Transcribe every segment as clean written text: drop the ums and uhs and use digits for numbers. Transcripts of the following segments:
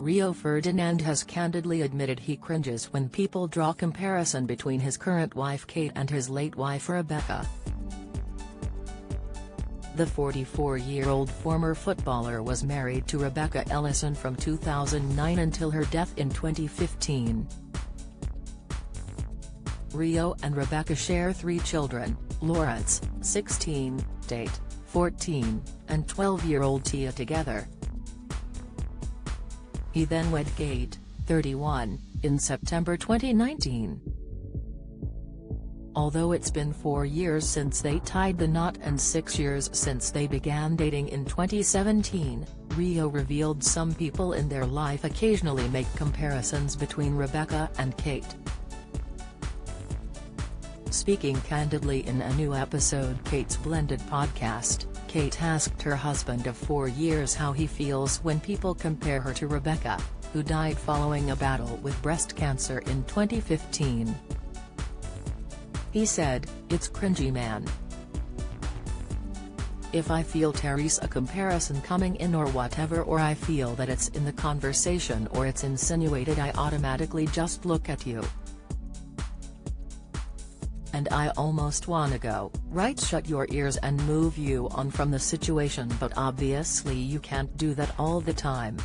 Rio Ferdinand has candidly admitted he cringes when people draw comparison between his current wife Kate and his late wife Rebecca. The 44-year-old former footballer was married to Rebecca Ellison from 2009 until her death in 2015. Rio and Rebecca share 3 children, Lawrence, 16, Tate, 14, and 12-year-old Tia together. He then wed Kate, 31, in September 2019. Although it's been 4 years since they tied the knot and 6 years since they began dating in 2017, Rio revealed some people in their life occasionally make comparisons between Rebecca and Kate. Speaking candidly in a new episode Kate's Blended podcast, Kate asked her husband of 4 years how he feels when people compare her to Rebecca, who died following a battle with breast cancer in 2015. He said, "It's cringy, man. If I feel there's a comparison coming in or whatever, or I feel that it's in the conversation or it's insinuated, I automatically just look at you. And I almost wanna go, right, shut your ears and move you on from the situation, but obviously you can't do that all the time.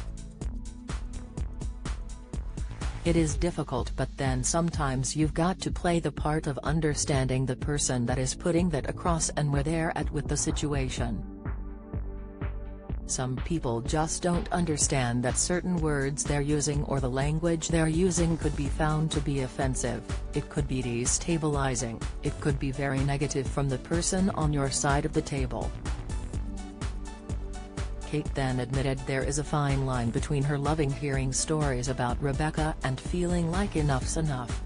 It is difficult, but then sometimes you've got to play the part of understanding the person that is putting that across and where they're at with the situation. Some people just don't understand that certain words they're using or the language they're using could be found to be offensive, it could be destabilizing, it could be very negative from the person on your side of the table." Kate then admitted there is a fine line between her loving hearing stories about Rebecca and feeling like enough's enough.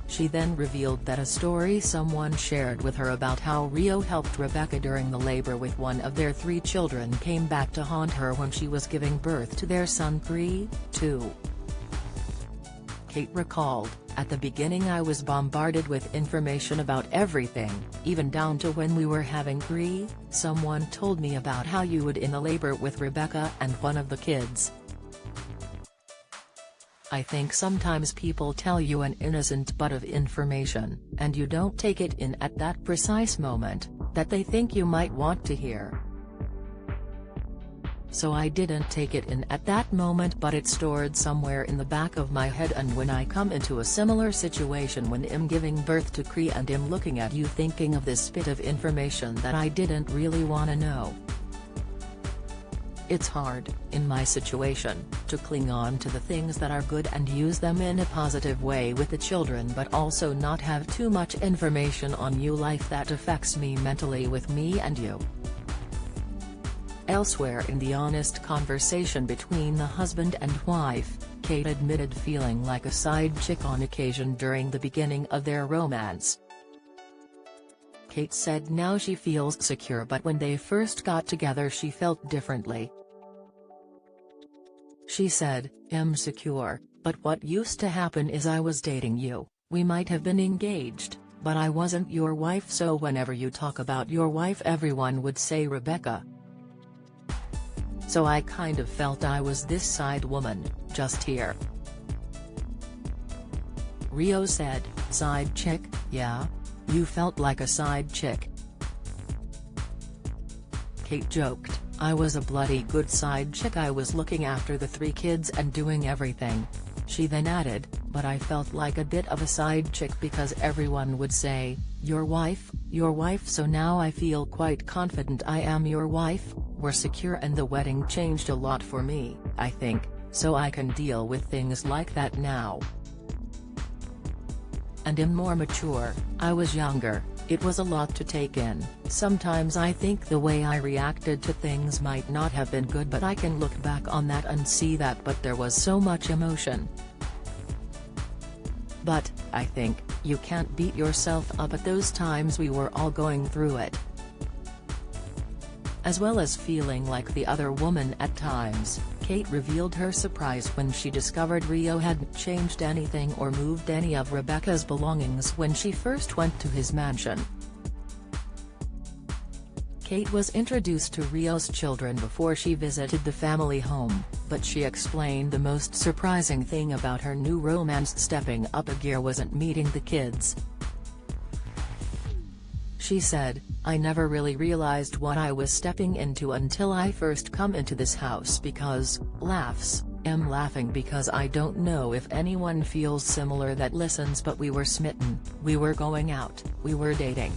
She then revealed that a story someone shared with her about how Rio helped Rebecca during the labor with one of their 3 children came back to haunt her when she was giving birth to their son Cree, too. Kate recalled, "At the beginning I was bombarded with information about everything, even down to when we were having Cree, someone told me about how you would in the labor with Rebecca and one of the kids. I think sometimes people tell you an innocent bit of information, and you don't take it in at that precise moment, that they think you might want to hear. So I didn't take it in at that moment, but it's stored somewhere in the back of my head, and when I come into a similar situation when I'm giving birth to Cree and I'm looking at you thinking of this bit of information that I didn't really want to know. It's hard, in my situation, to cling on to the things that are good and use them in a positive way with the children, but also not have too much information on you life that affects me mentally with me and you." Elsewhere in the honest conversation between the husband and wife, Kate admitted feeling like a side chick on occasion during the beginning of their romance. Kate said now she feels secure, but when they first got together she felt differently. She said, "I'm secure, but what used to happen is I was dating you, we might have been engaged, but I wasn't your wife, so whenever you talk about your wife everyone would say Rebecca. So I kind of felt I was this side woman, just here." Rio said, "Side chick, yeah? You felt like a side chick?" Kate joked, "I was a bloody good side chick, I was looking after the 3 kids and doing everything." She then added, "But I felt like a bit of a side chick because everyone would say, your wife, so now I feel quite confident I am your wife, we're secure, and the wedding changed a lot for me, I think, so I can deal with things like that now. And I'm more mature, I was younger, it was a lot to take in, sometimes I think the way I reacted to things might not have been good, but I can look back on that and see that, but there was so much emotion. But, I think, you can't beat yourself up at those times, we were all going through it." As well as feeling like the other woman at times, Kate revealed her surprise when she discovered Rio hadn't changed anything or moved any of Rebecca's belongings when she first went to his mansion. Kate was introduced to Rio's children before she visited the family home, but she explained the most surprising thing about her new romance stepping up a gear wasn't meeting the kids. She said, "I never really realized what I was stepping into until I first come into this house because, am laughing because I don't know if anyone feels similar that listens, but we were smitten, we were going out, we were dating.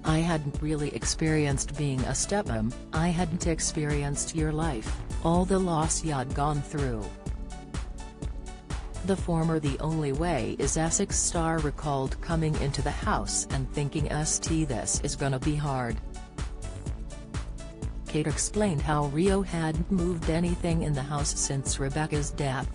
I hadn't really experienced being a stepmom, I hadn't experienced your life, all the loss you'd gone through." The former The Only Way is Essex star recalled coming into the house and thinking this is gonna be hard. Kate explained how Rio hadn't moved anything in the house since Rebecca's death.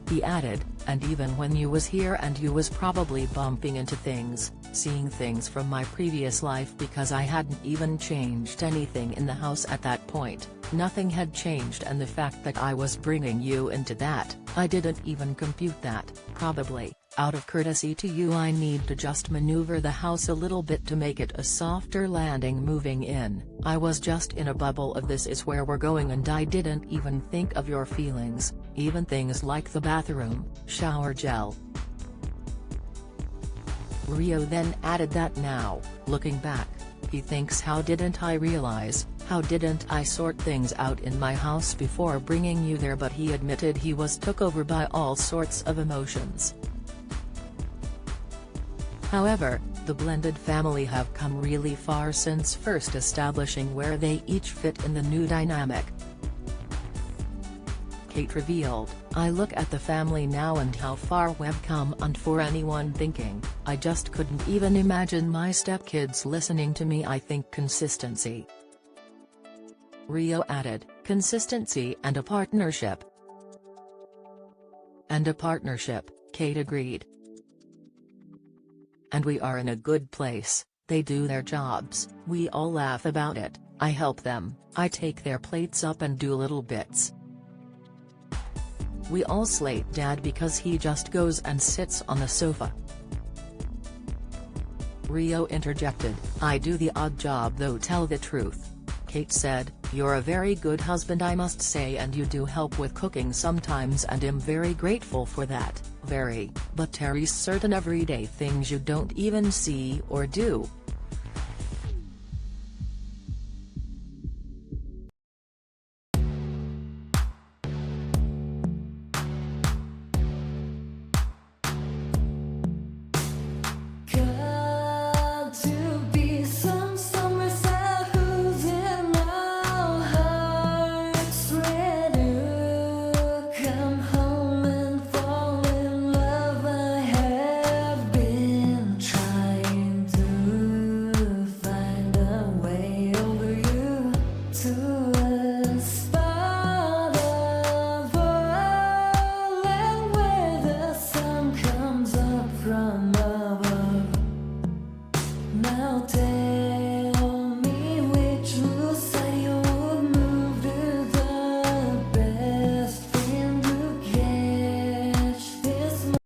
He added, "And even when you was here and you was probably bumping into things, seeing things from my previous life because I hadn't even changed anything in the house at that point, nothing had changed, and the fact that I was bringing you into that, I didn't even compute that, probably, out of courtesy to you I need to just maneuver the house a little bit to make it a softer landing moving in, I was just in a bubble of this is where we're going and I didn't even think of your feelings, even things like the bathroom, shower gel." Rio then added that now, looking back, he thinks, "How didn't I realize, how didn't I sort things out in my house before bringing you there?" But he admitted he was took over by all sorts of emotions. However, the blended family have come really far since first establishing where they each fit in the new dynamic. Kate revealed, "I look at the family now and how far we've come, and for anyone thinking, I just couldn't even imagine my stepkids listening to me, I think consistency." Rio added, "Consistency and a partnership." "And a partnership," Kate agreed. "And we are in a good place, they do their jobs, we all laugh about it, I help them, I take their plates up and do little bits. We all slate Dad because he just goes and sits on the sofa." Rio interjected, "I do the odd job though, tell the truth." Kate said, "You're a very good husband I must say, and you do help with cooking sometimes and am very grateful for that, very, but Terry's certain everyday things you don't even see or do." Now